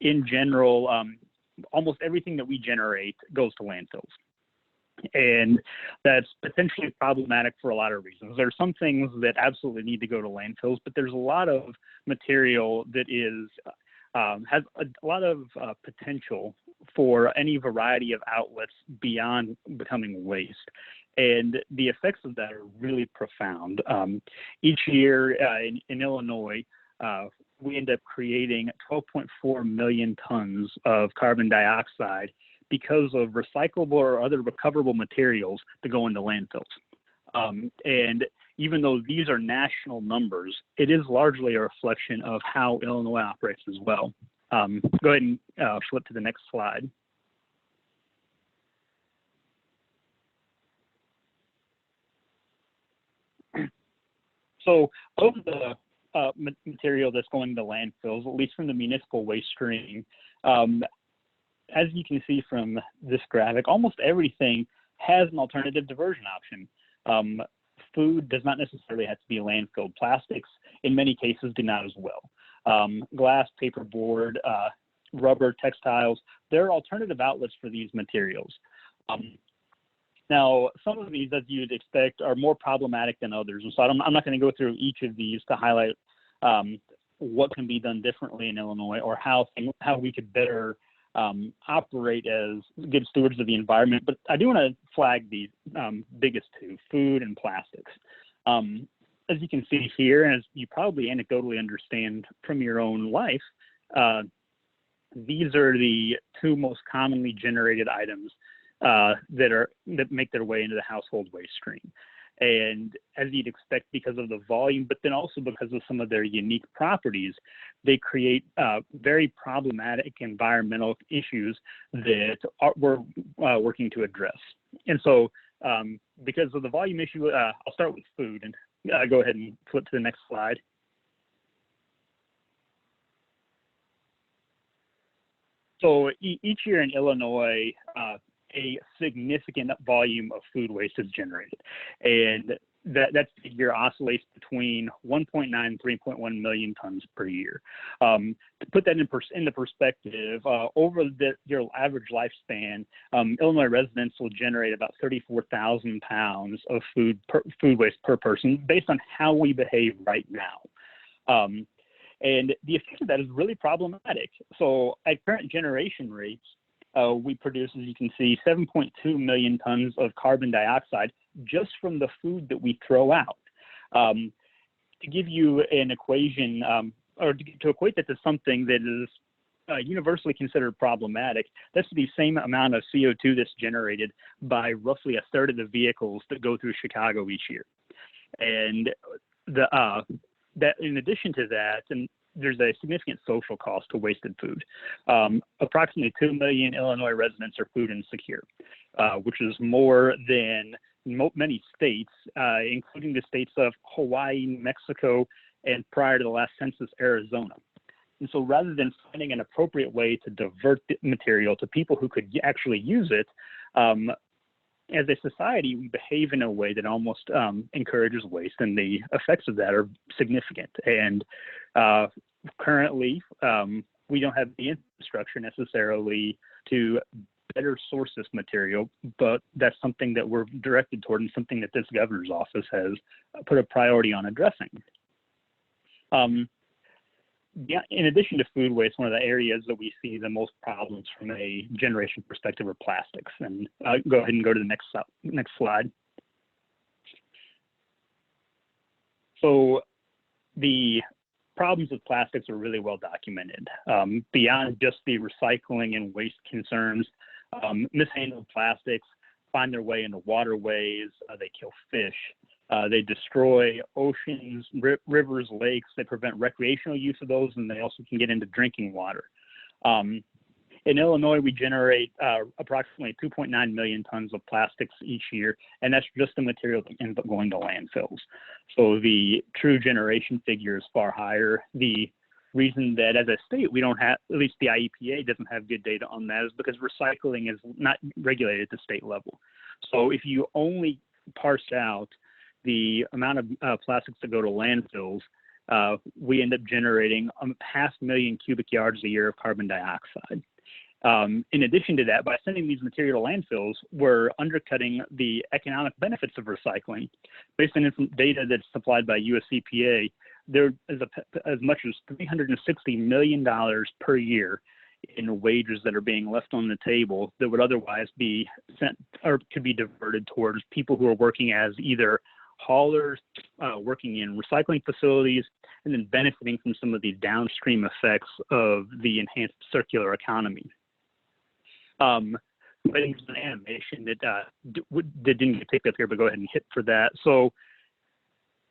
in general, almost everything that we generate goes to landfills. And that's potentially problematic for a lot of reasons. There are some things that absolutely need to go to landfills, but there's a lot of material that has a lot of potential for any variety of outlets beyond becoming waste. And the effects of that are really profound. Each year in Illinois, we end up creating 12.4 million tons of carbon dioxide because of recyclable or other recoverable materials that go into landfills. And even though these are national numbers, it is largely a reflection of how Illinois operates as well. Go ahead and flip to the next slide. So of the material that's going to landfills, at least from the municipal waste stream, as you can see from this graphic, almost everything has an alternative diversion option. Food does not necessarily have to be landfilled. Plastics, in many cases, do not as well. Glass, paperboard, rubber, textiles, there are alternative outlets for these materials. Now, some of these, as you'd expect, are more problematic than others. And so I'm not going to go through each of these to highlight what can be done differently in Illinois or how we could better operate as good stewards of the environment. But I do want to flag the biggest two, food and plastics. As you can see here, and as you probably anecdotally understand from your own life, these are the two most commonly generated items that make their way into the household waste stream. And as you'd expect, because of the volume, but then also because of some of their unique properties, they create very problematic environmental issues that we're working to address. And so because of the volume issue, I'll start with food and go ahead and flip to the next slide. So each year in Illinois, a significant volume of food waste is generated. And that figure oscillates between 1.9 and 3.1 million tons per year. To put that into perspective, over your average lifespan, Illinois residents will generate about 34,000 pounds of food waste per person based on how we behave right now. And the effect of that is really problematic. So at current generation rates, we produce, as you can see, 7.2 million tons of carbon dioxide just from the food that we throw out. To give you an equation, or to equate that to something that is universally considered problematic, that's the same amount of CO2 that's generated by roughly a third of the vehicles that go through Chicago each year. And that in addition to that, and there's a significant social cost to wasted food. Approximately 2 million Illinois residents are food insecure, which is more than many states, including the states of Hawaii, Mexico, and prior to the last census, Arizona. And so rather than finding an appropriate way to divert the material to people who could actually use it, as a society, we behave in a way that almost encourages waste, and the effects of that are significant. And currently, we don't have the infrastructure necessarily to better source this material, but that's something that we're directed toward and something that this governor's office has put a priority on addressing. In addition to food waste, one of the areas that we see the most problems from a generation perspective are plastics. And go ahead and go to the next slide. So the problems with plastics are really well documented. Beyond just the recycling and waste concerns, mishandled plastics find their way into waterways, they kill fish, they destroy oceans, rivers, lakes, they prevent recreational use of those, and they also can get into drinking water. In Illinois, we generate approximately 2.9 million tons of plastics each year, and that's just the material that ends up going to landfills. So the true generation figure is far higher. The reason that as a state, we don't have, at least the IEPA doesn't have good data on that, is because recycling is not regulated at the state level. So if you only parse out the amount of plastics that go to landfills, we end up generating 500,000 cubic yards a year of carbon dioxide. In addition to that, by sending these material to landfills, we're undercutting the economic benefits of recycling. Based on data that's supplied by US EPA, there is as much as $360 million per year in wages that are being left on the table that would otherwise be sent or could be diverted towards people who are working as either haulers, working in recycling facilities, and then benefiting from some of the downstream effects of the enhanced circular economy. Waiting for an animation that didn't get picked up here, but go ahead and hit for that. So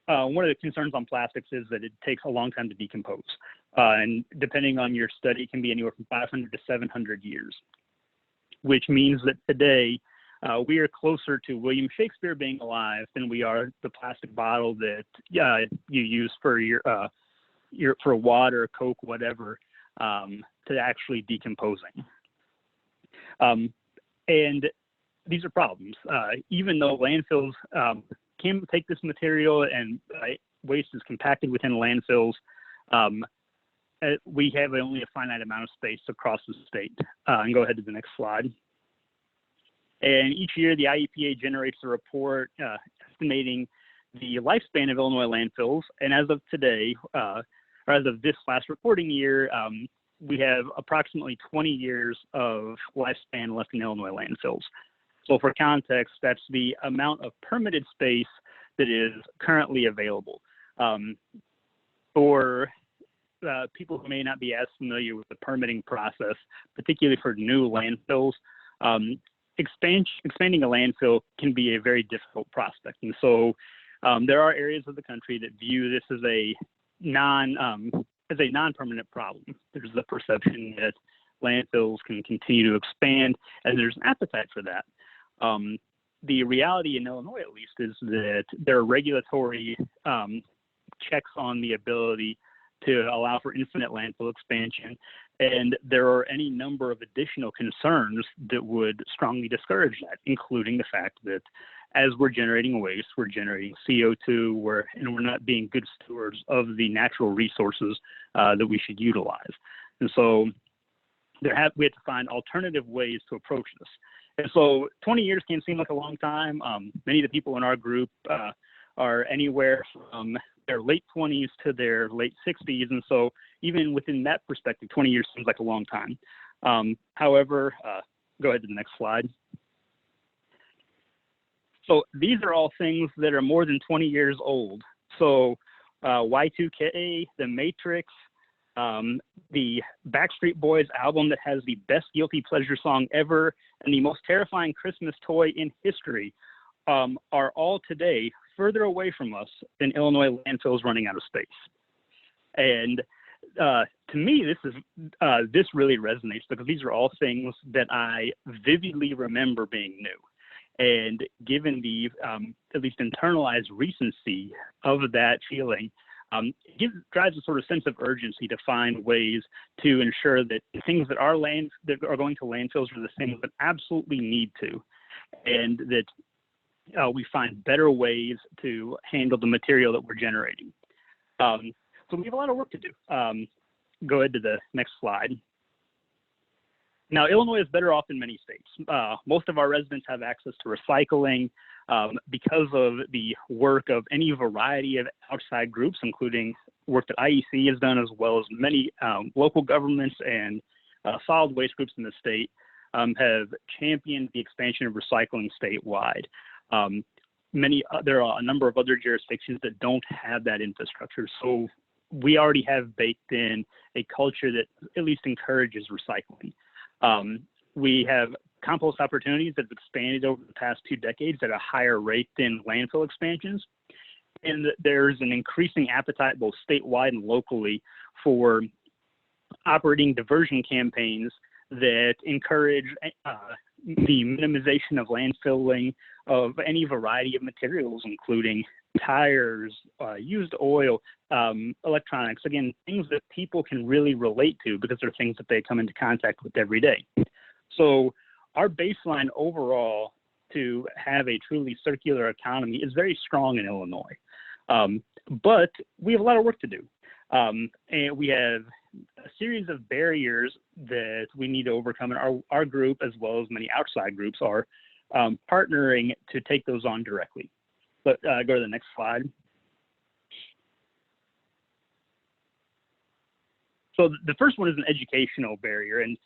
one of the concerns on plastics is that it takes a long time to decompose. And depending on your study, it can be anywhere from 500 to 700 years, which means that today we are closer to William Shakespeare being alive than we are the plastic bottle that you use for for water, Coke, whatever, to actually decomposing. And these are problems. Even though landfills can take this material and waste is compacted within landfills, we have only a finite amount of space across the state. And go ahead to the next slide. And each year, the IEPA generates a report estimating the lifespan of Illinois landfills. And as of today, or as of this last reporting year, we have approximately 20 years of lifespan left in Illinois landfills. So for context, that's the amount of permitted space that is currently available. For people who may not be as familiar with the permitting process, particularly for new landfills, expanding a landfill can be a very difficult prospect. And so there are areas of the country that view this as a non-permanent problem. There's the perception that landfills can continue to expand, and there's an appetite for that. The reality in Illinois, at least, is that there are regulatory checks on the ability to allow for infinite landfill expansion, and there are any number of additional concerns that would strongly discourage that, including the fact that as we're generating waste, we're generating CO2, and we're not being good stewards of the natural resources that we should utilize. And so we have to find alternative ways to approach this. And so 20 years can seem like a long time. Many of the people in our group are anywhere from their late 20s to their late 60s. And so even within that perspective, 20 years seems like a long time. However, go ahead to the next slide. So these are all things that are more than 20 years old. So Y2K, The Matrix, the Backstreet Boys album that has the best guilty pleasure song ever, and the most terrifying Christmas toy in history are all today further away from us than Illinois landfills running out of space. And to me, this really resonates because these are all things that I vividly remember being new. And given the at least internalized recency of that feeling, it drives a sort of sense of urgency to find ways to ensure that things that are going to landfills are the things that absolutely need to, and that we find better ways to handle the material that we're generating. So we have a lot of work to do. Go ahead to the next slide. Now, Illinois is better off than many states. Most of our residents have access to recycling because of the work of any variety of outside groups, including work that IEC has done, as well as many local governments and solid waste groups in the state have championed the expansion of recycling statewide. There are a number of other jurisdictions that don't have that infrastructure. So we already have baked in a culture that at least encourages recycling. We have compost opportunities that have expanded over the past 2 decades at a higher rate than landfill expansions. And there's an increasing appetite both statewide and locally for operating diversion campaigns that encourage the minimization of landfilling of any variety of materials, including tires, used oil, electronics, again, things that people can really relate to because they're things that they come into contact with every day. So our baseline overall to have a truly circular economy is very strong in Illinois. But we have a lot of work to do. And we have a series of barriers that we need to overcome, and our group, as well as many outside groups, are partnering to take those on directly. But go to the next slide. So the first one is an educational barrier, and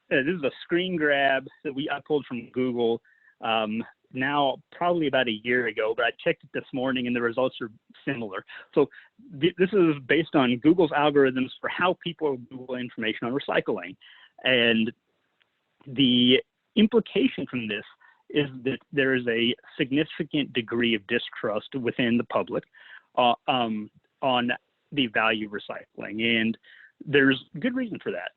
this is a screen grab that I pulled from Google now probably about a year ago, but I checked it this morning and the results are similar. So this is based on Google's algorithms for how people Google information on recycling. And the implication from this is that there is a significant degree of distrust within the public on the value of recycling. And there's good reason for that.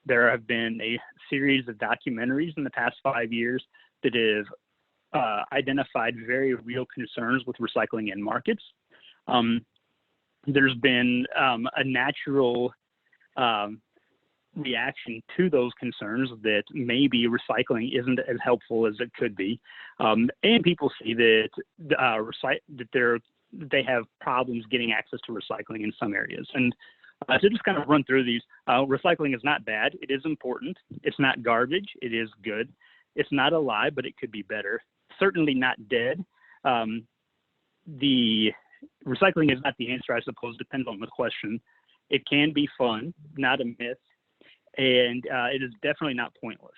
There have been a series of documentaries in the past 5 years that have identified very real concerns with recycling end markets. There's been a natural reaction to those concerns that maybe recycling isn't as helpful as it could be, and people see that they have problems getting access to recycling in some areas. And to just kind of run through these, recycling is not bad. It is important. It's not garbage. It is good. It's not a lie, but it could be better. Certainly not dead. The recycling is not the answer, I suppose, depends on the question. It can be fun, not a myth, and it is definitely not pointless.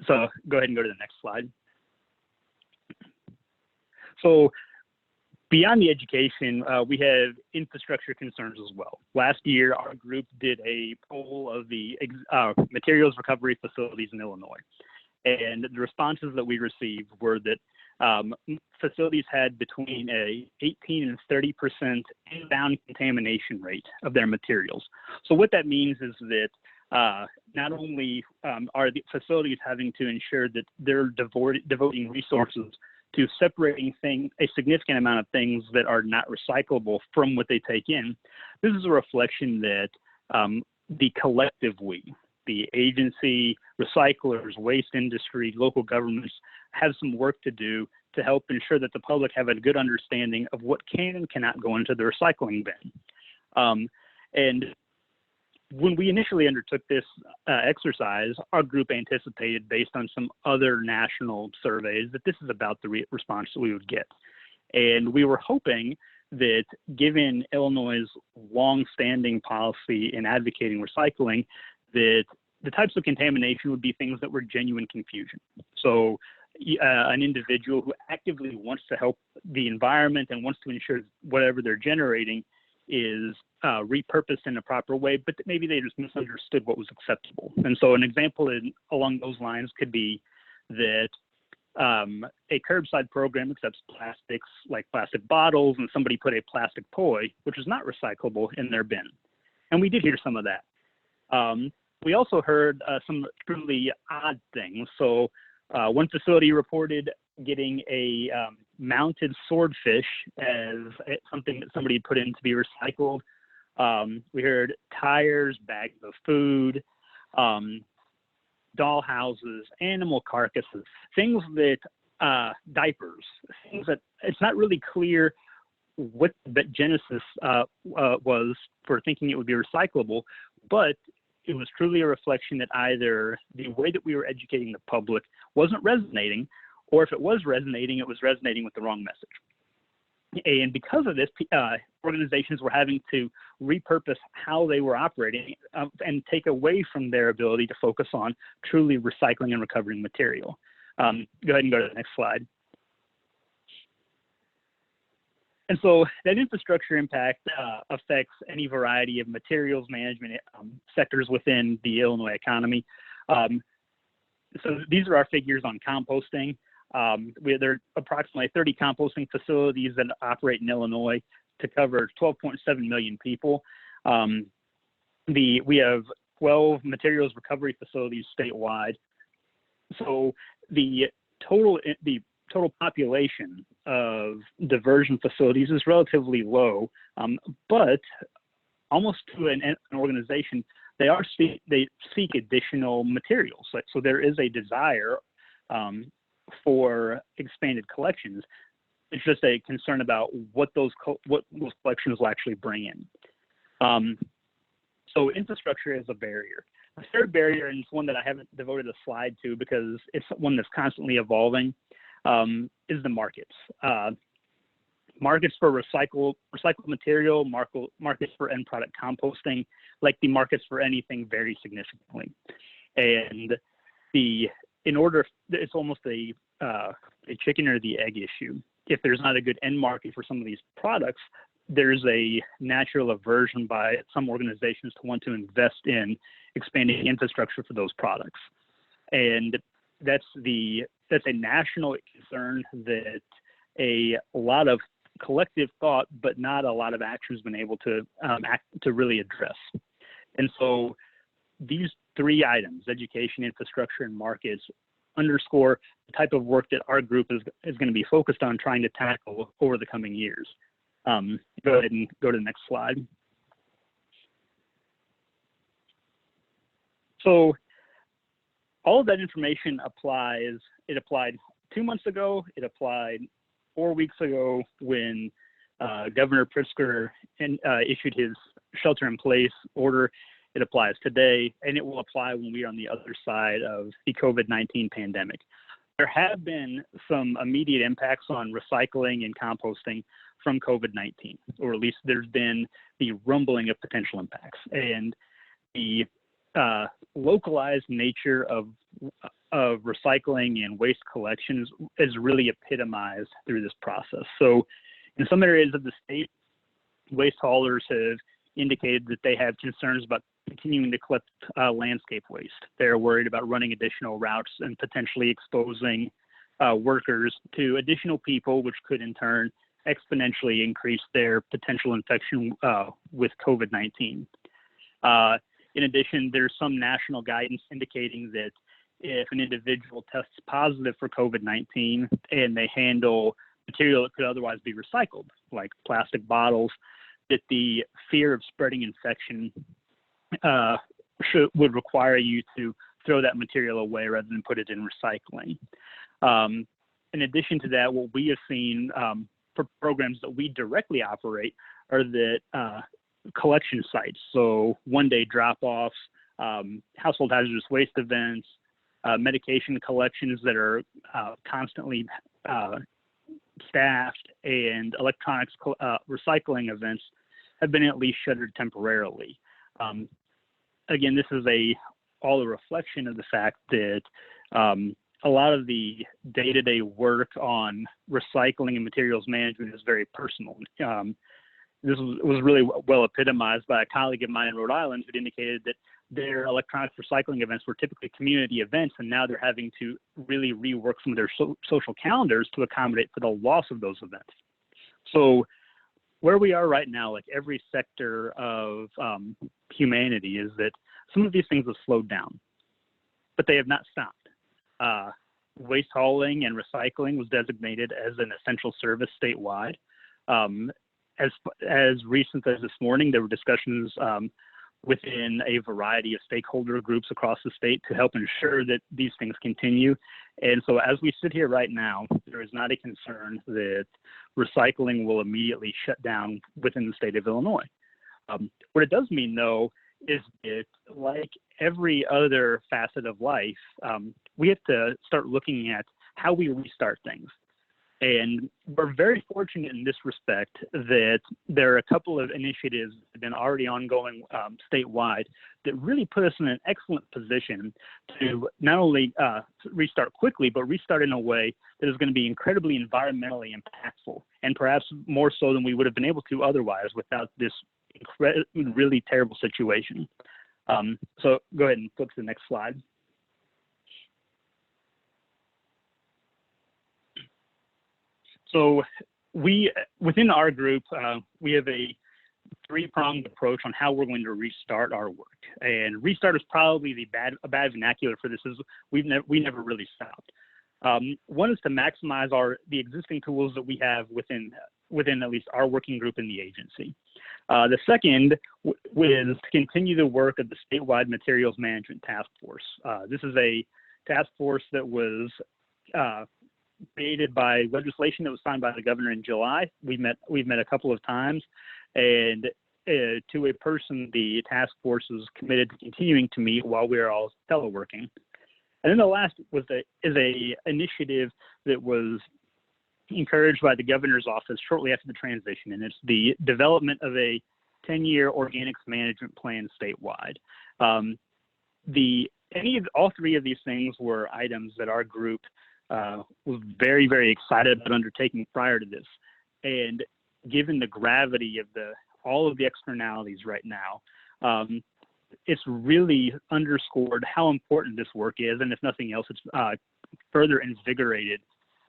So go ahead and go to the next slide. So beyond the education, we have infrastructure concerns as well. Last year, our group did a poll of the materials recovery facilities in Illinois. And the responses that we received were that facilities had between a 18 and 30% inbound contamination rate of their materials. So what that means is that not only are the facilities having to ensure that they're devoting resources to separating a significant amount of things that are not recyclable from what they take in, this is a reflection that the collective we, the agency, recyclers, waste industry, local governments have some work to do to help ensure that the public have a good understanding of what can and cannot go into the recycling bin. And when we initially undertook this exercise, our group anticipated, based on some other national surveys, that this is about the response that we would get. And we were hoping that, given Illinois' long-standing policy in advocating recycling, that the types of contamination would be things that were genuine confusion. So an individual who actively wants to help the environment and wants to ensure whatever they're generating is repurposed in a proper way, but maybe they just misunderstood what was acceptable. And so an example along those lines could be that a curbside program accepts plastics like plastic bottles, and somebody put a plastic toy, which is not recyclable, in their bin. And we did hear some of that. We also heard some truly odd things. So one facility reported getting a mounted swordfish as something that somebody put in to be recycled. We heard tires, bags of food, doll houses, animal carcasses, things that, diapers, things that it's not really clear what the genesis was for thinking it would be recyclable, but it was truly a reflection that either the way that we were educating the public wasn't resonating, or if it was resonating, it was resonating with the wrong message. And because of this, organizations were having to repurpose how they were operating and take away from their ability to focus on truly recycling and recovering material. Go ahead and go to the next slide. And so that infrastructure impact affects any variety of materials management sectors within the Illinois economy. So these are our figures on composting. There are approximately 30 composting facilities that operate in Illinois to cover 12.7 million people. We have 12 materials recovery facilities statewide. So the total population of diversion facilities is relatively low, but almost to an organization, they seek additional materials. So there is a desire for expanded collections. It's just a concern about what those collections will actually bring in. So infrastructure is a barrier. The third barrier, and it's one that I haven't devoted a slide to because it's one that's constantly evolving, is the markets. Markets for recycled material, markets for end product composting, like the markets for anything, vary significantly. And it's almost a chicken or the egg issue. If there's not a good end market for some of these products, there's a natural aversion by some organizations to want to invest in expanding infrastructure for those products. And that's a national concern that a lot of collective thought, but not a lot of action has been able to really address. And so these three items, education, infrastructure, and markets, underscore the type of work that our group is going to be focused on trying to tackle over the coming years. Go ahead and go to the next slide. So all of that information applies. It applied 2 months ago. It applied 4 weeks ago when Governor Pritzker issued his shelter-in-place order. It applies today, and it will apply when we are on the other side of the COVID-19 pandemic. There have been some immediate impacts on recycling and composting from COVID-19, or at least there's been the rumbling of potential impacts. And the localized nature of recycling and waste collections is really epitomized through this process. So in some areas of the state, waste haulers have indicated that they have concerns about continuing to collect landscape waste. They're worried about running additional routes and potentially exposing workers to additional people, which could in turn exponentially increase their potential infection with COVID-19. In addition, there's some national guidance indicating that if an individual tests positive for COVID-19 and they handle material that could otherwise be recycled, like plastic bottles, that the fear of spreading infection would require you to throw that material away rather than put it in recycling. In addition to that, what we have seen for programs that we directly operate are that collection sites, so one-day drop-offs, household hazardous waste events, medication collections that are constantly staffed, and electronics recycling events have been at least shuttered temporarily. Again, this is all a reflection of the fact that a lot of the day-to-day work on recycling and materials management is very personal. This was really well epitomized by a colleague of mine in Rhode Island who indicated that their electronics recycling events were typically community events, and now they're having to really rework some of their social calendars to accommodate for the loss of those events. So where we are right now, like every sector of humanity, is that some of these things have slowed down, but they have not stopped. Waste hauling and recycling was designated as an essential service statewide. As recent as this morning, there were discussions within a variety of stakeholder groups across the state to help ensure that these things continue. And so as we sit here right now, there is not a concern that recycling will immediately shut down within the state of Illinois. What it does mean, though, is that like every other facet of life, we have to start looking at how we restart things. And we're very fortunate in this respect that there are a couple of initiatives that have been already ongoing statewide that really put us in an excellent position to not only restart quickly, but restart in a way that is going to be incredibly environmentally impactful, and perhaps more so than we would have been able to otherwise without this really terrible situation. So go ahead and flip to the next slide. So within our group, we have a three-pronged approach on how we're going to restart our work. And restart is probably a bad vernacular for this, is we never really stopped. One is to maximize the existing tools that we have within at least our working group in the agency. The second is to continue the work of the statewide materials management task force. This is a task force that was created by legislation that was signed by the governor in July. We've met a couple of times, and to a person, the task force is committed to continuing to meet while we're all teleworking. And then the last is a initiative that was encouraged by the governor's office shortly after the transition, and it's the development of a 10-year organics management plan statewide. All three of these things were items that our group was very, very excited about undertaking prior to this. And given the gravity of all of the externalities right now, it's really underscored how important this work is, and if nothing else, it's further invigorated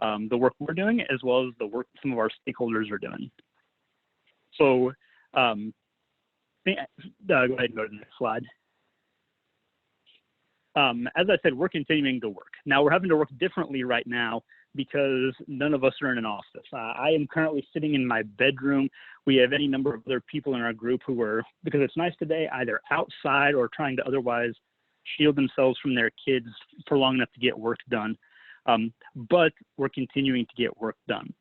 the work we're doing, as well as the work some of our stakeholders are doing. So go ahead and go to the next slide. As I said, we're continuing to work. Now, we're having to work differently right now because none of us are in an office. I am currently sitting in my bedroom. We have any number of other people in our group who are, because it's nice today, either outside or trying to otherwise shield themselves from their kids for long enough to get work done. But we're continuing to get work done.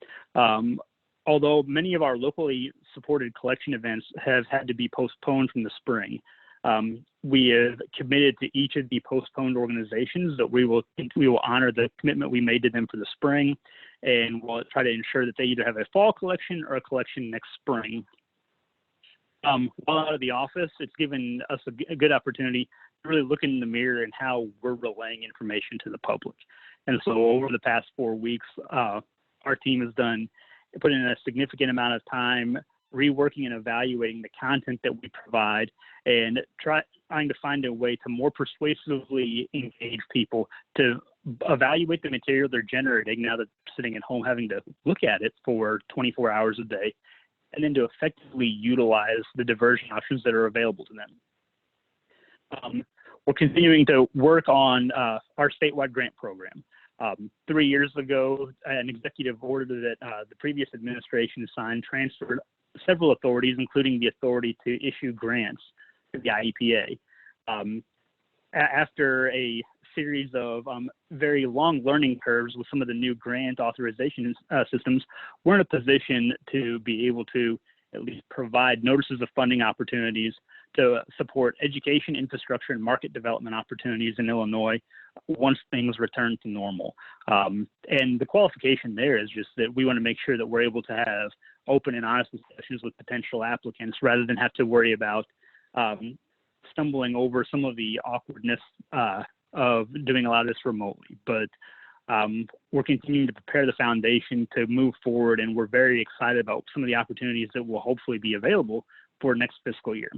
Although many of our locally supported collection events have had to be postponed from the spring, we have committed to each of the postponed organizations that we will honor the commitment we made to them for the spring, and we'll try to ensure that they either have a fall collection or a collection next spring. While out of the office, it's given us a good opportunity to really look in the mirror and how we're relaying information to the public. And so over the past 4 weeks, our team has put in a significant amount of time reworking and evaluating the content that we provide, and trying to find a way to more persuasively engage people to evaluate the material they're generating now that they're sitting at home having to look at it for 24 hours a day, and then to effectively utilize the diversion options that are available to them. We're continuing to work on our statewide grant program. 3 years ago, an executive order that the previous administration signed transferred several authorities, including the authority to issue grants to the IEPA. After a series of very long learning curves with some of the new grant authorization systems, we're in a position to be able to at least provide notices of funding opportunities to support education, infrastructure, and market development opportunities in Illinois once things return to normal. And the qualification there is just that we want to make sure that we're able to have open and honest discussions with potential applicants rather than have to worry about stumbling over some of the awkwardness of doing a lot of this remotely. But we're continuing to prepare the foundation to move forward, and we're very excited about some of the opportunities that will hopefully be available for next fiscal year.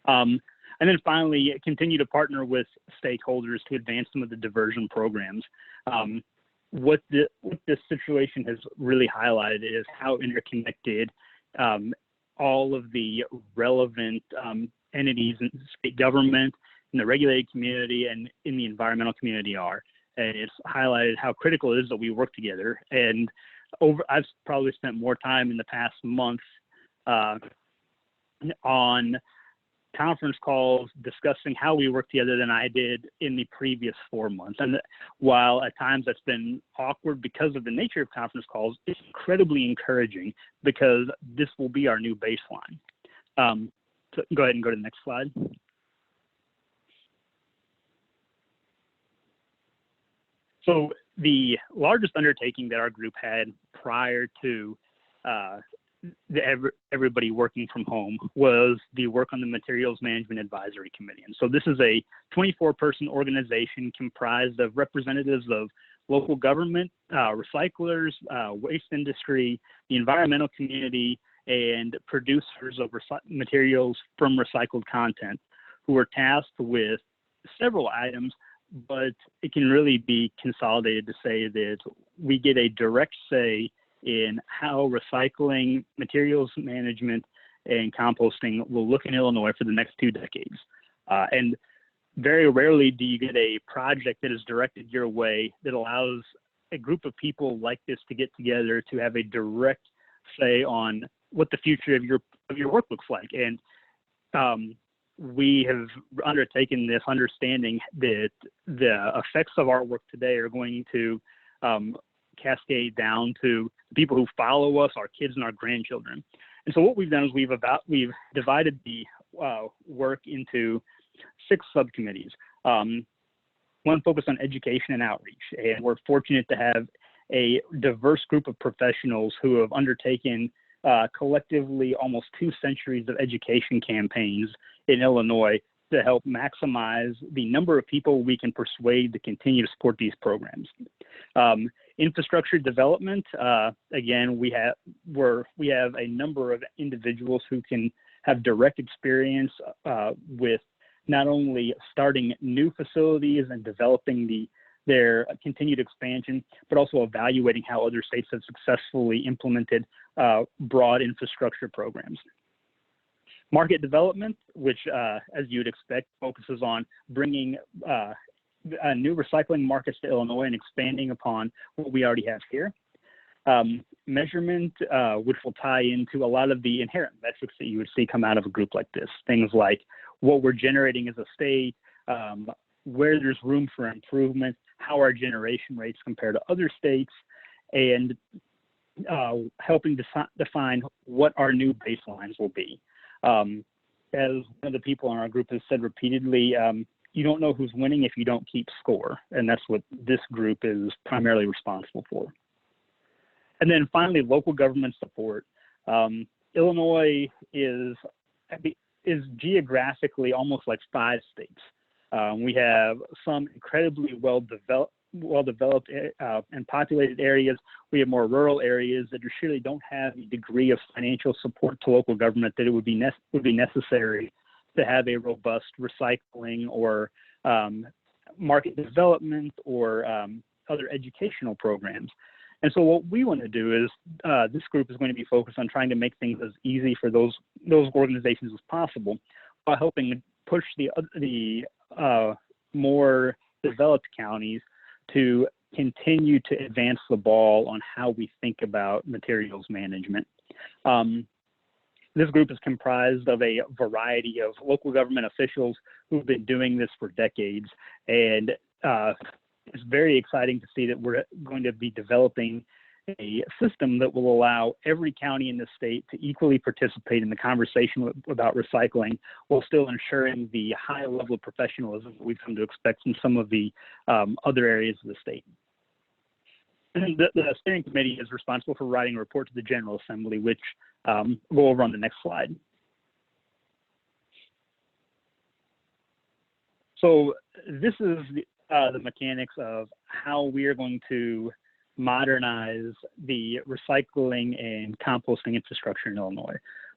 And then finally, continue to partner with stakeholders to advance some of the diversion programs. What this situation has really highlighted is how interconnected all of the relevant entities in state government, in the regulated community, and in the environmental community are. And it's highlighted how critical it is that we work together. And I've probably spent more time in the past month on conference calls discussing how we work together than I did in the previous 4 months. And while at times that's been awkward because of the nature of conference calls, it's incredibly encouraging because this will be our new baseline. So go ahead and go to the next slide. So the largest undertaking that our group had prior to everybody working from home was the work on the Materials Management Advisory Committee. And so this is a 24-person organization comprised of representatives of local government, recyclers, waste industry, the environmental community, and producers of materials from recycled content, who are tasked with several items, but it can really be consolidated to say that we get a direct say in how recycling, materials management, and composting will look in Illinois for the next 2 decades. And very rarely do you get a project that is directed your way that allows a group of people like this to get together to have a direct say on what the future of your work looks like. And we have undertaken this understanding that the effects of our work today are going to cascade down to the people who follow us, our kids and our grandchildren. And so what we've done is we've divided the work into 6 subcommittees. One focused on education and outreach, and we're fortunate to have a diverse group of professionals who have undertaken collectively almost 2 centuries of education campaigns in Illinois to help maximize the number of people we can persuade to continue to support these programs. Infrastructure development, again, we have a number of individuals who can have direct experience with not only starting new facilities and developing their continued expansion, but also evaluating how other states have successfully implemented broad infrastructure programs. Market development, which, as you'd expect, focuses on bringing new recycling markets to Illinois and expanding upon what we already have here. Measurement, which will tie into a lot of the inherent metrics that you would see come out of a group like this. Things like what we're generating as a state, where there's room for improvement, how our generation rates compare to other states, and helping define what our new baselines will be. As one of the people in our group has said repeatedly, you don't know who's winning if you don't keep score, and that's what this group is primarily responsible for. And then finally, local government support. Illinois is geographically almost like 5 states. We have some incredibly well-developed and populated areas. We have more rural areas that surely don't have the degree of financial support to local government that it would be necessary to have a robust recycling or market development or other educational programs. And so what we want to do is this group is going to be focused on trying to make things as easy for those organizations as possible, while helping push the more developed counties to continue to advance the ball on how we think about materials management. This group is comprised of a variety of local government officials who've been doing this for decades, and it's very exciting to see that we're going to be developing a system that will allow every county in the state to equally participate in the conversation about recycling, while still ensuring the high level of professionalism that we've come to expect from some of the other areas of the state. And the steering committee is responsible for writing a report to the General Assembly, which we'll go over on the next slide. So this is the mechanics of how we are going to modernize the recycling and composting infrastructure in Illinois.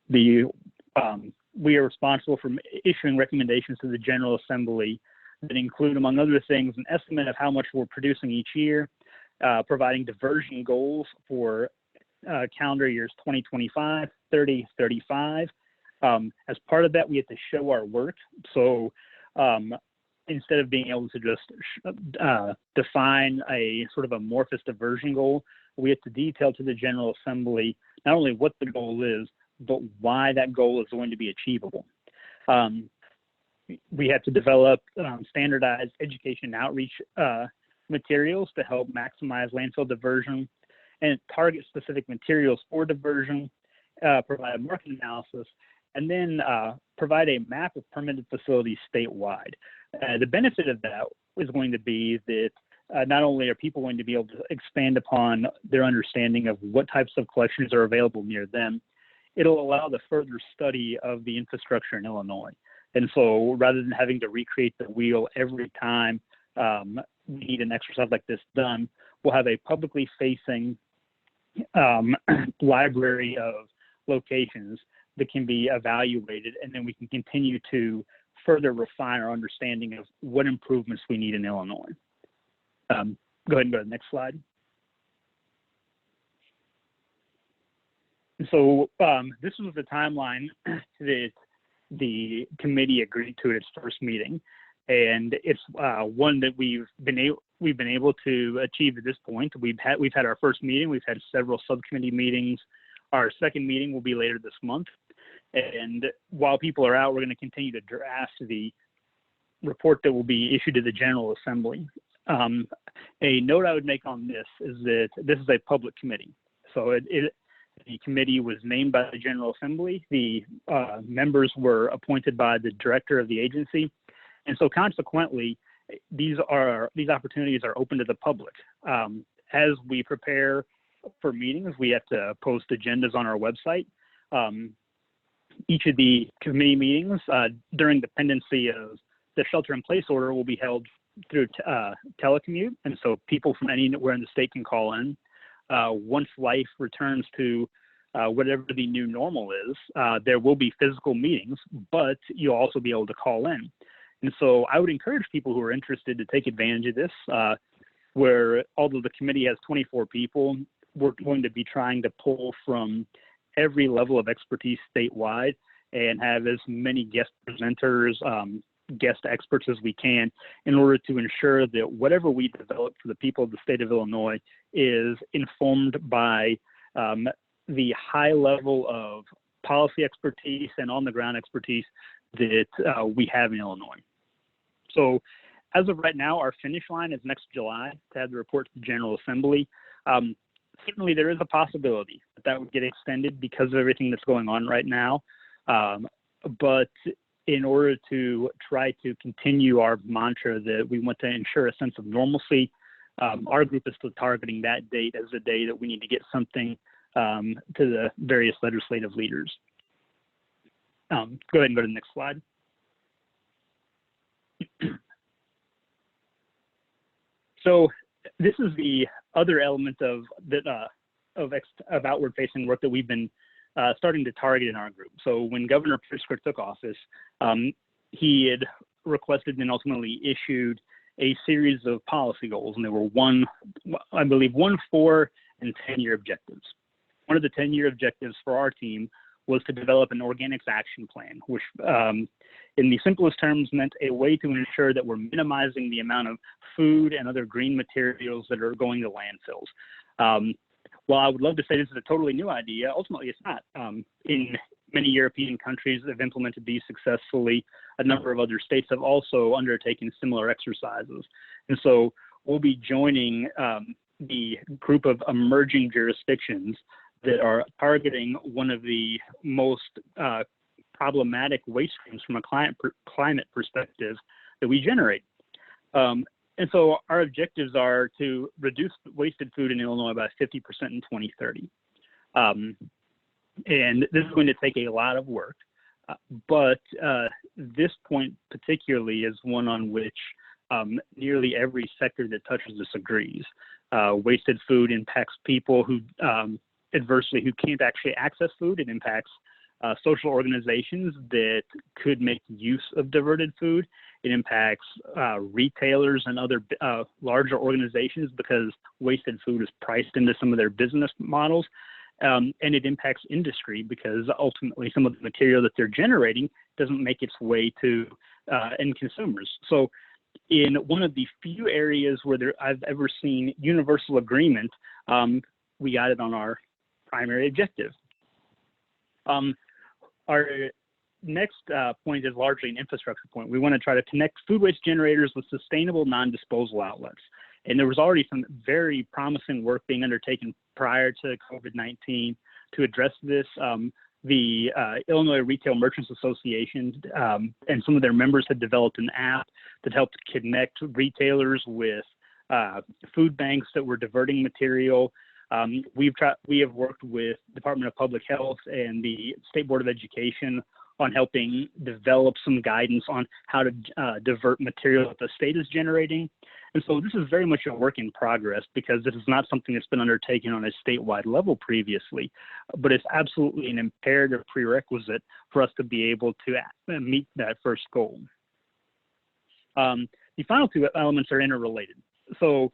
We are responsible for issuing recommendations to the General Assembly that include, among other things, an estimate of how much we're producing each year, providing diversion goals for calendar years 2025, 30, 35. As part of that, we have to show our work. So instead of being able to just define a sort of amorphous diversion goal, we have to detail to the General Assembly not only what the goal is, but why that goal is going to be achievable. We have to develop standardized education and outreach materials to help maximize landfill diversion, and target specific materials for diversion, provide a market analysis, and then provide a map of permitted facilities statewide. The benefit of that is going to be that not only are people going to be able to expand upon their understanding of what types of collections are available near them, it'll allow the further study of the infrastructure in Illinois. And so rather than having to recreate the wheel every time we need an exercise like this done, we'll have a publicly facing library of locations that can be evaluated, and then we can continue to further refine our understanding of what improvements we need in Illinois. Go ahead and go to the next slide. So this was the timeline that the committee agreed to at its first meeting, and it's one that we've been able to achieve at this point. We've had our first meeting. We've had several subcommittee meetings. Our second meeting will be later this month. And while people are out, we're going to continue to draft the report that will be issued to the General Assembly. A note I would make on this is that this is a public committee. So the committee was named by the General Assembly. The members were appointed by the director of the agency. And so consequently, these opportunities are open to the public. As we prepare for meetings, we have to post agendas on our website. Each of the committee meetings during the pendency of the shelter-in-place order will be held through telecommute, and so people from anywhere in the state can call in. Once life returns to whatever the new normal is, there will be physical meetings, but you'll also be able to call in. And so I would encourage people who are interested to take advantage of this, where although the committee has 24 people, we're going to be trying to pull from every level of expertise statewide and have as many guest presenters, guest experts as we can in order to ensure that whatever we develop for the people of the state of Illinois is informed by the high level of policy expertise and on-the-ground expertise that we have in Illinois. So as of right now, our finish line is next July to have the report to the General Assembly. Certainly there is a possibility that would get extended because of everything that's going on right now. But in order to try to continue our mantra that we want to ensure a sense of normalcy, our group is still targeting that date as the day that we need to get something to the various legislative leaders. Go ahead and go to the next slide. So this is the other element of outward-facing work that we've been starting to target in our group. So when Governor Pritzker took office, he had requested and ultimately issued a series of policy goals, and there were I believe 1, 4, and 10-year objectives. One of the 10-year objectives for our team was to develop an organics action plan, which in the simplest terms meant a way to ensure that we're minimizing the amount of food and other green materials that are going to landfills. While I would love to say this is a totally new idea, ultimately it's not. In many European countries that have implemented these successfully, a number of other states have also undertaken similar exercises. And so we'll be joining the group of emerging jurisdictions that are targeting one of the most problematic waste streams from a climate perspective that we generate. And so our objectives are to reduce wasted food in Illinois by 50% in 2030. And this is going to take a lot of work, but this point particularly is one on which nearly every sector that touches this agrees. Wasted food impacts people who adversely who can't actually access food. It impacts social organizations that could make use of diverted food. It impacts retailers and other larger organizations because wasted food is priced into some of their business models. And it impacts industry because ultimately some of the material that they're generating doesn't make its way to end consumers. So in one of the few areas where I've ever seen universal agreement, we got it on our primary objective. Our next point is largely an infrastructure point. We want to try to connect food waste generators with sustainable non-disposal outlets. And there was already some very promising work being undertaken prior to COVID-19 to address this. The Illinois Retail Merchants Association and some of their members had developed an app that helped connect retailers with food banks that were diverting material. We have worked with Department of Public Health and the State Board of Education on helping develop some guidance on how to divert material that the state is generating. And so this is very much a work in progress because this is not something that's been undertaken on a statewide level previously, but it's absolutely an imperative prerequisite for us to be able to meet that first goal. The final two elements are interrelated. So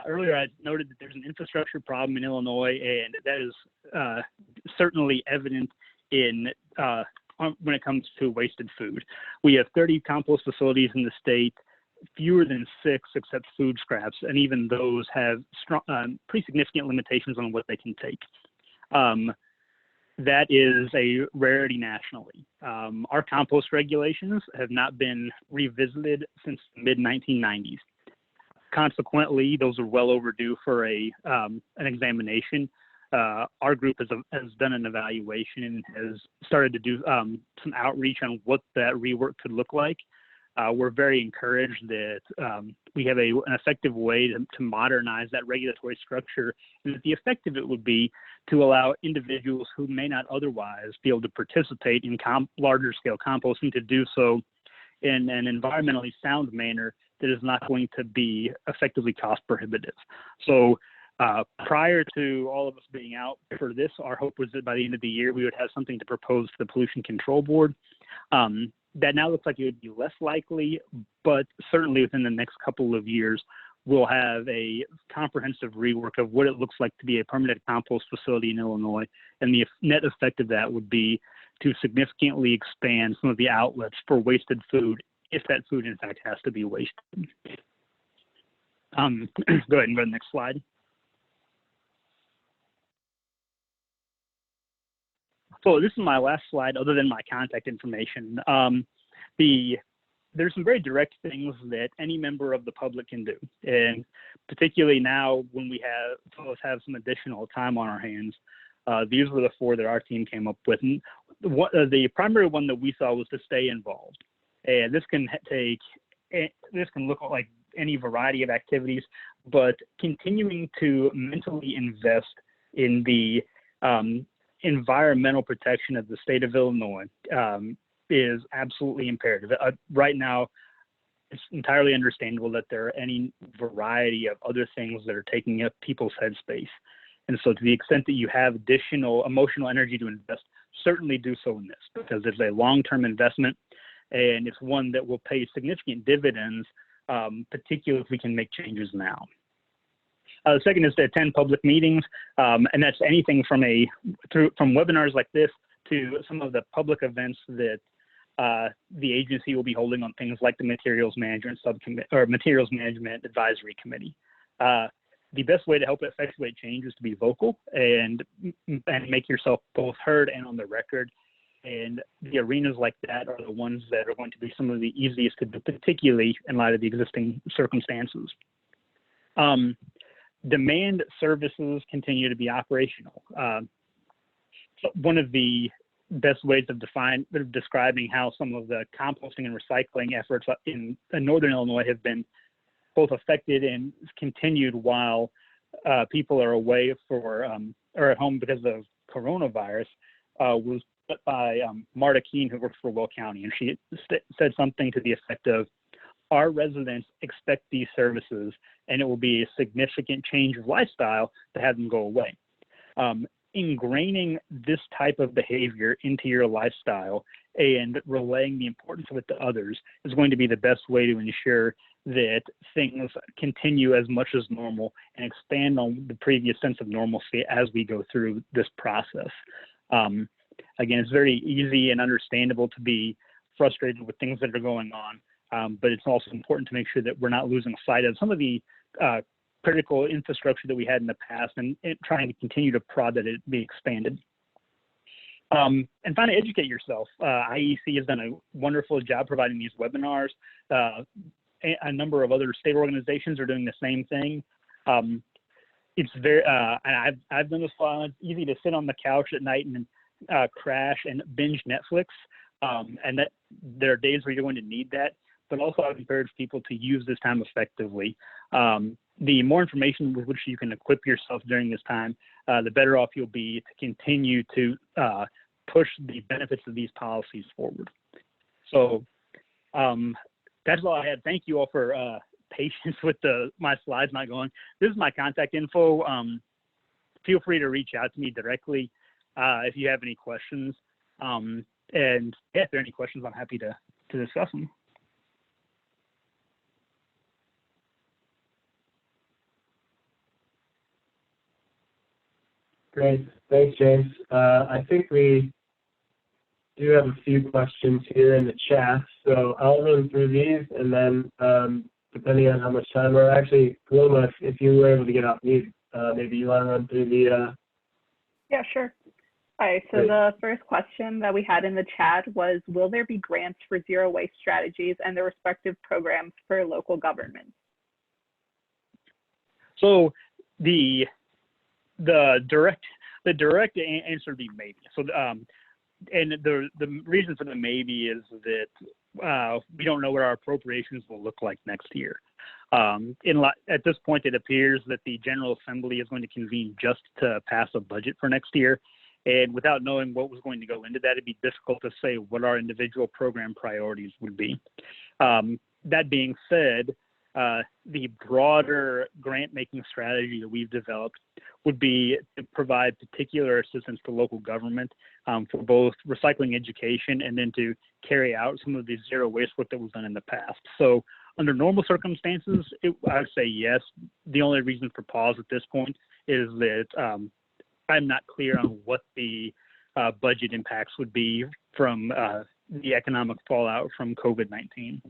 earlier I noted that there's an infrastructure problem in Illinois, and that is certainly evident in when it comes to wasted food. We have 30 compost facilities in the state, fewer than 6 accept food scraps, and even those have pretty significant limitations on what they can take. That is a rarity nationally. Our compost regulations have not been revisited since the mid-1990s. consequently, those are well overdue for an examination. Our group has done an evaluation and has started to do some outreach on what that rework could look like. We're very encouraged that we have an effective way to modernize that regulatory structure, and that the effect of it would be to allow individuals who may not otherwise be able to participate in larger scale composting to do so in an environmentally sound manner that is not going to be effectively cost prohibitive. So prior to all of us being out for this, our hope was that by the end of the year, we would have something to propose to the Pollution Control Board. That now looks like it would be less likely, but certainly within the next couple of years, we'll have a comprehensive rework of what it looks like to be a permanent compost facility in Illinois. And the net effect of that would be to significantly expand some of the outlets for wasted food, if that food in fact has to be wasted. Go ahead and go to the next slide. So this is my last slide, other than my contact information. There's some very direct things that any member of the public can do, and particularly now when we have some additional time on our hands. These were the 4 that our team came up with. And the primary one that we saw was to stay involved, and this can look like any variety of activities, but continuing to mentally invest in the environmental protection of the state of Illinois is absolutely imperative. Right now, it's entirely understandable that there are any variety of other things that are taking up people's headspace. And so to the extent that you have additional emotional energy to invest, certainly do so in this, because it's a long-term investment and it's one that will pay significant dividends, particularly if we can make changes now. The second is to attend public meetings, and that's anything from webinars like this to some of the public events that the agency will be holding on things like the Materials Management Subcommittee or Materials Management Advisory Committee. The best way to help effectuate change is to be vocal and make yourself both heard and on the record. And the arenas like that are the ones that are going to be some of the easiest to do, particularly in light of the existing circumstances. Demand services continue to be operational. So one of the best ways of describing how some of the composting and recycling efforts in Northern Illinois have been both affected and continued while people are away or at home because of coronavirus was put by Marta Keene, who works for Will County, and she said something to the effect of, "Our residents expect these services, and it will be a significant change of lifestyle to have them go away." Ingraining this type of behavior into your lifestyle and relaying the importance of it to others is going to be the best way to ensure that things continue as much as normal and expand on the previous sense of normalcy as we go through this process. Again, it's very easy and understandable to be frustrated with things that are going on, but it's also important to make sure that we're not losing sight of some of the critical infrastructure that we had in the past and trying to continue to prod that it be expanded. And finally, educate yourself. IEC has done a wonderful job providing these webinars. A number of other state organizations are doing the same thing. It's very, and I've done this a lot. It's easy to sit on the couch at night and crash and binge Netflix. And that there are days where you're going to need that, but also I would encourage people to use this time effectively. The more information with which you can equip yourself during this time, the better off you'll be to continue to push the benefits of these policies forward. So that's all I had. Thank you all for patience with my slides not going. This is my contact info. Feel free to reach out to me directly if you have any questions. And yeah, if there are any questions, I'm happy to discuss them. Great, thanks, James. I think we do have a few questions here in the chat, so I'll run through these, and then depending on how much time, or actually, Paloma, if you were able to get off mute, maybe you want to run through the... Yeah, sure. All right, so the first question that we had in the chat was, will there be grants for zero waste strategies and the respective programs for local governments? So the direct answer would be maybe. So and the reason for the maybe is that we don't know what our appropriations will look like next year. At this point, it appears that the General Assembly is going to convene just to pass a budget for next year. And without knowing what was going to go into that, it'd be difficult to say what our individual program priorities would be. That being said, the broader grant-making strategy that we've developed would be to provide particular assistance to local government for both recycling education and then to carry out some of the zero waste work that was done in the past. So under normal circumstances, I would say yes. The only reason for pause at this point is that I'm not clear on what the budget impacts would be from the economic fallout from COVID-19.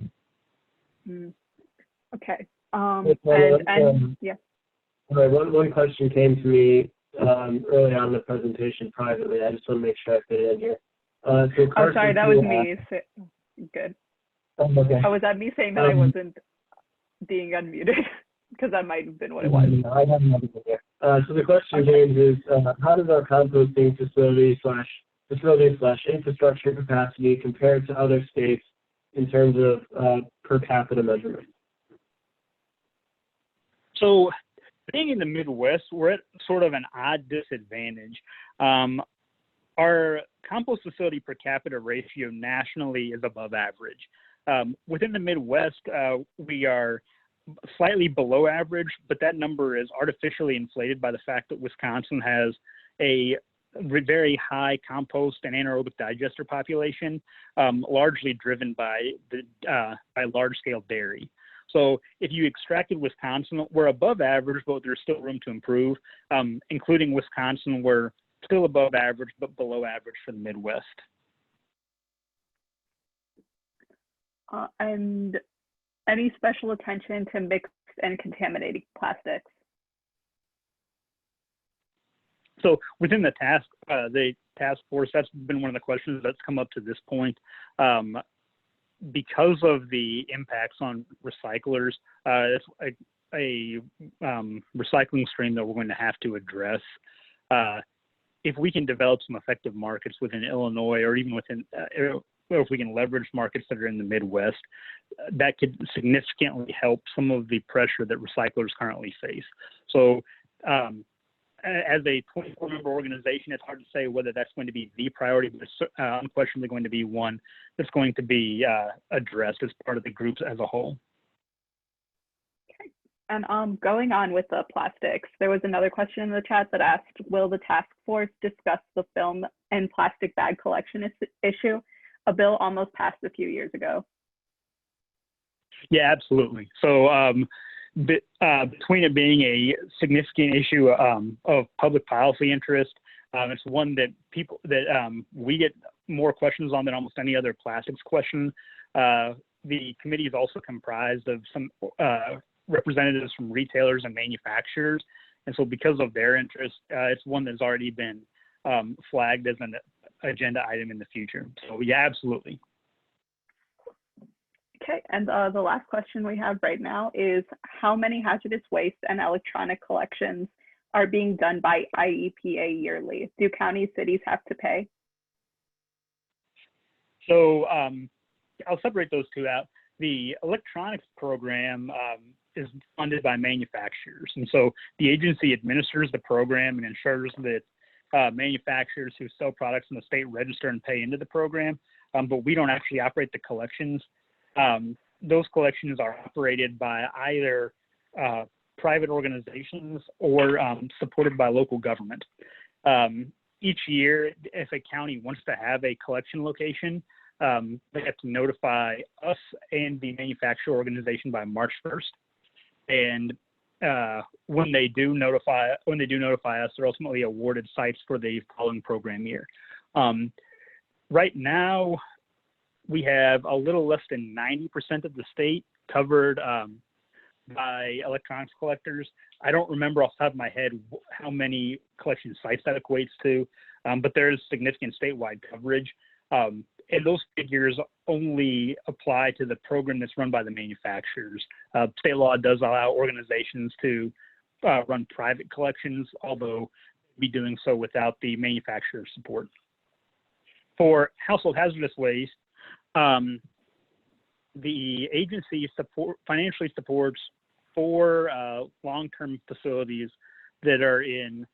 Okay. Yeah. One question came to me early on in the presentation privately. I just want to make sure I fit it in here. So sorry, that was me. Good. Okay. Was that me saying that I wasn't being unmuted? Because that might have been what it was. No, I have nothing here. So the question, James, is how does our composting facility / infrastructure capacity compare to other states in terms of per capita measurement? So being in the Midwest, we're at sort of an odd disadvantage. Our compost facility per capita ratio nationally is above average. Within the Midwest, we are slightly below average, but that number is artificially inflated by the fact that Wisconsin has a very high compost and anaerobic digester population, largely driven by large-scale dairy. So if you extracted Wisconsin, we're above average, but there's still room to improve. Including Wisconsin, we're still above average, but below average for the Midwest. And any special attention to mixed and contaminated plastics? So within the task force, that's been one of the questions that's come up to this point. Because of the impacts on recyclers, it's a recycling stream that we're going to have to address. If we can develop some effective markets within Illinois, or even within, or if we can leverage markets that are in the Midwest, that could significantly help some of the pressure that recyclers currently face. So as a 24-member organization, it's hard to say whether that's going to be the priority, but it's unquestionably going to be one that's going to be addressed as part of the groups as a whole. Okay. And going on with the plastics, there was another question in the chat that asked, will the task force discuss the film and plastic bag collection issue? A bill almost passed a few years ago. Yeah, absolutely. So between it being a significant issue of public policy interest, it's one that we get more questions on than almost any other plastics question. The committee is also comprised of some representatives from retailers and manufacturers, and so because of their interest, it's one that's already been flagged as an agenda item in the future. So yeah, absolutely. Okay, and the last question we have right now is, how many hazardous waste and electronic collections are being done by IEPA yearly? Do counties, cities have to pay? So I'll separate those two out. The electronics program is funded by manufacturers, and so the agency administers the program and ensures that manufacturers who sell products in the state register and pay into the program, but we don't actually operate the collections. Those collections are operated by either private organizations or supported by local government. Each year, if a county wants to have a collection location, they have to notify us and the manufacturer organization by March 1st. And when they do notify us, they're ultimately awarded sites for the following program year. Right now, we have a little less than 90% of the state covered by electronics collectors. I don't remember off the top of my head how many collection sites that equates to, but there is significant statewide coverage. And those figures only apply to the program that's run by the manufacturers. State law does allow organizations to run private collections, although be doing so without the manufacturer's support. For household hazardous waste, the agency financially supports 4 long-term facilities that are in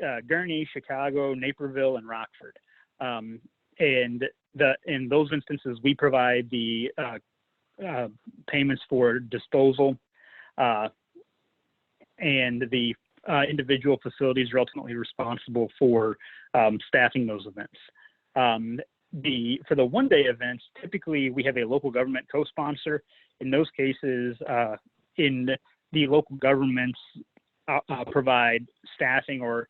Gurnee, Chicago, Naperville, and Rockford. And in those instances, we provide the payments for disposal, and the individual facilities are ultimately responsible for staffing those events. For the one-day events, typically we have a local government co-sponsor. In those cases, in the local governments provide staffing or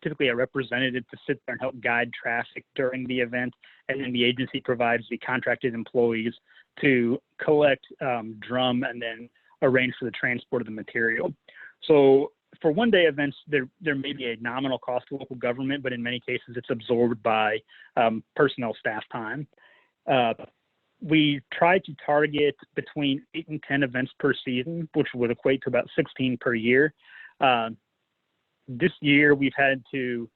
typically a representative to sit there and help guide traffic during the event, and then the agency provides the contracted employees to collect, drum, and then arrange for the transport of the material. So for one-day events, there may be a nominal cost to local government, but in many cases it's absorbed by personnel staff time. We try to target between 8 and 10 events per season, which would equate to about 16 per year. This year we've had to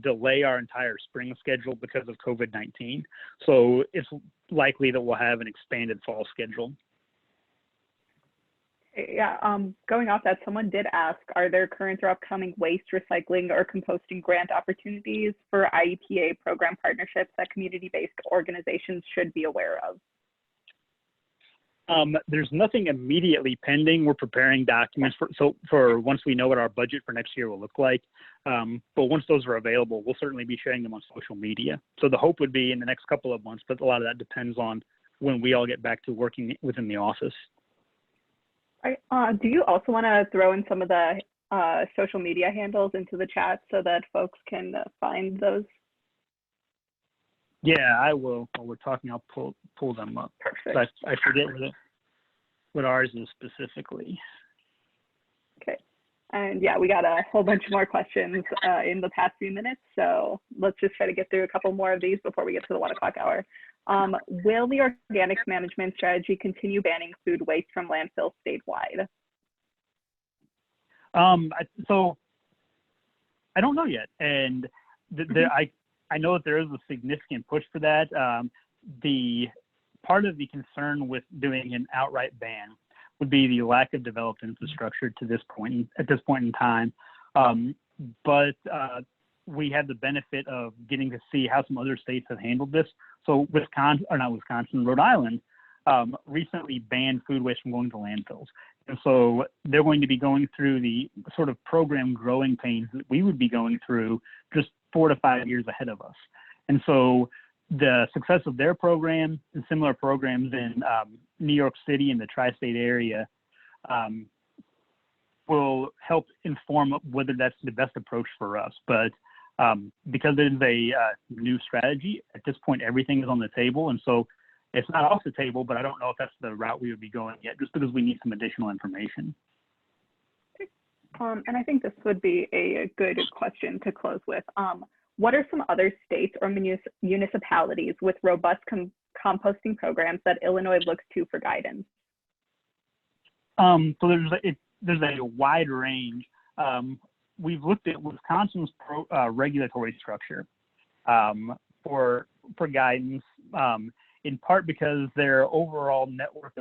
delay our entire spring schedule because of COVID-19. So it's likely that we'll have an expanded fall schedule. Yeah, going off that, someone did ask, are there current or upcoming waste recycling or composting grant opportunities for IEPA program partnerships that community-based organizations should be aware of? There's nothing immediately pending. We're preparing documents for once we know what our budget for next year will look like. But once those are available, we'll certainly be sharing them on social media. So the hope would be in the next couple of months, but a lot of that depends on when we all get back to working within the office. Do you also want to throw in some of the social media handles into the chat so that folks can find those? Yeah, I will. While we're talking, I'll pull them up. Perfect. I forget what ours is specifically. Okay. And yeah, we got a whole bunch more questions in the past few minutes. So let's just try to get through a couple more of these before we get to the 1 o'clock hour. Will the organics management strategy continue banning food waste from landfills statewide? So I don't know yet. And I know that there is a significant push for that. The part of the concern with doing an outright ban would be the lack of developed infrastructure at this point in time. But we have the benefit of getting to see how some other states have handled this. So Rhode Island recently banned food waste from going to landfills. And so they're going to be going through the sort of program growing pains that we would be going through just 4 to 5 years ahead of us. And so the success of their program and similar programs in New York City and the tri-state area will help inform whether that's the best approach for us. But because it is a new strategy, at this point, everything is on the table. And so it's not off the table, but I don't know if that's the route we would be going yet, just because we need some additional information. And I think this would be a good question to close with. What are some other states or municipalities with robust composting programs that Illinois looks to for guidance? So there's a wide range. We've looked at Wisconsin's regulatory structure for guidance, in part because their overall network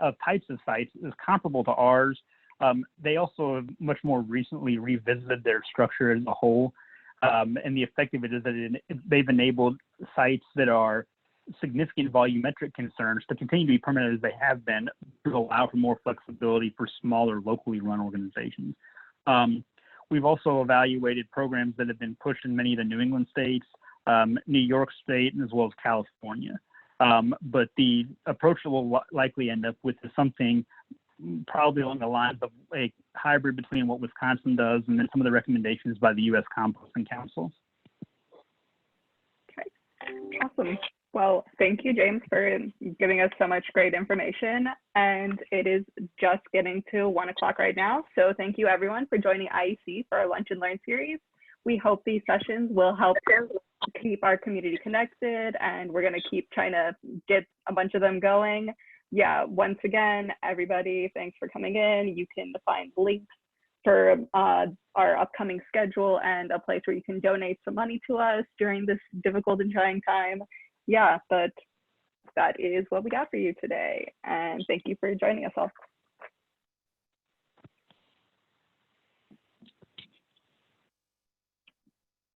of types of sites is comparable to ours. They also have much more recently revisited their structure as a whole. And the effect of it is that they've enabled sites that are significant volumetric concerns to continue to be permanent as they have been, to allow for more flexibility for smaller locally run organizations. We've also evaluated programs that have been pushed in many of the New England states, New York State, as well as California. But the approach that we'll likely end up with is something probably along the lines of a hybrid between what Wisconsin does and then some of the recommendations by the U.S. Composting Council. Okay, awesome. Well, thank you, James, for giving us so much great information. And it is just getting to 1 o'clock right now. So thank you, everyone, for joining IEC for our Lunch and Learn series. We hope these sessions will help keep our community connected, and we're going to keep trying to get a bunch of them going. yeah, once again, everybody, thanks for coming in. You can find links for our upcoming schedule and a place where you can donate some money to us during this difficult and trying time. Yeah, but that is what we got for you today. And thank you for joining us all.